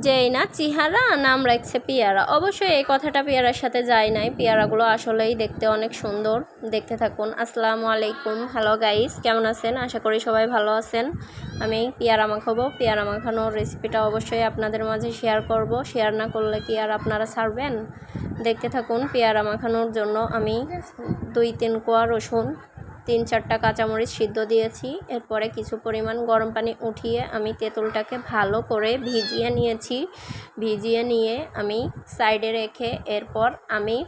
যেই না চেহারা নাম রাখছে পেয়ারা। অবশ্যই এই কথাটা পেয়ারার সাথে যায় নাই, পেয়ারাগুলো আসলেই দেখতে অনেক সুন্দর। দেখতে থাকুন। আসসালামু আলাইকুম, হ্যালো গাইস, কেমন আছেন? আশা করি সবাই ভালো আছেন। আমি পেয়ারা মাখাবো, পেয়ারা মাখানোর রেসিপিটা অবশ্যই আপনাদের মাঝে শেয়ার করব। শেয়ার না করলে কি আর আপনারা ছাড়বেন? দেখতে থাকুন। পেয়ারা মাখানোর জন্য আমি 2-3 কোয়া রসুন, 3-4টা কাঁচামরিচ সিদ্ধ দিয়েছি। এরপরে কিছু পরিমাণ গরম পানি উঠিয়ে আমি তেঁতুলটাকে ভালো করে ভিজিয়ে নিয়েছি। ভিজিয়ে নিয়ে আমি সাইডে রেখে এরপর আমি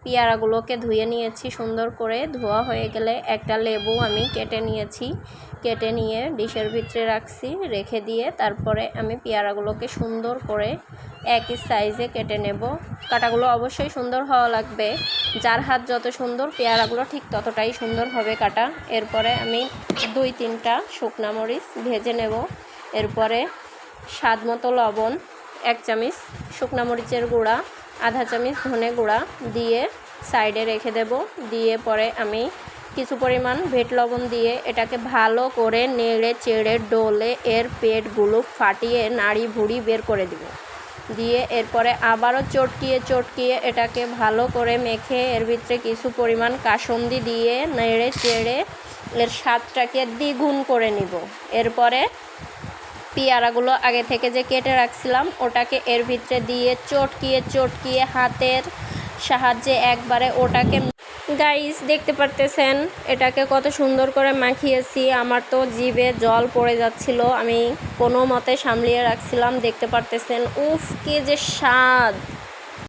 পেয়ারাগুলোকে ধুয়ে নিয়েছি সুন্দর করে। ধোয়া হয়ে গেলে একটা লেবু আমি কেটে নিয়েছি। কেটে নিয়ে ডিশের ভিতরে রাখছি। রেখে দিয়ে তারপরে আমি পেয়ারাগুলোকে সুন্দর করে একই সাইজে কেটে নেব। কাটাগুলো অবশ্যই সুন্দর হওয়া লাগবে। যার হাত যত সুন্দর, পেয়ারাগুলো ঠিক ততটাই সুন্দর হবে কাটা। এরপরে আমি 2-3টা শুকনা মরিচ ভেজে নেব। এরপরে স্বাদ মতো লবণ, 1 চামচ শুকনা মরিচের গুঁড়া, আধা চামচ ধনে গুঁড়া দিয়ে সাইডে রেখে দেব। দিয়ে পরে আমি কিছু পরিমাণ ভেট লবণ দিয়ে এটাকে ভালো করে নেড়ে চেড়ে ডলে এর পেটগুলো ফাটিয়ে নাড়ি ভুড়ি বের করে দেব। দিয়ে এরপরে আবারও চটকিয়ে এটাকে ভালো করে মেখে এর ভিতরে কিছু পরিমাণ কাসুন্দি দিয়ে নেড়ে চেড়ে এর স্বাদটাকে দ্বিগুণ করে নিব। এরপরে পেয়ারাগুলো আগে থেকে যে কেটে রাখছিলাম ওটাকে এর ভিতরে দিয়ে চটকিয়ে হাতের সাহায্যে একবারে ওটাকে, গাইস দেখতে পারতেছেন এটাকে কত সুন্দর করে মাখিয়েছি। আমার তো জিভে জল পড়ে যাচ্ছিল, আমি কোনো মতে সামলিয়ে রাখছিলাম। দেখতে পারতেছেন উফ কি যে স্বাদ!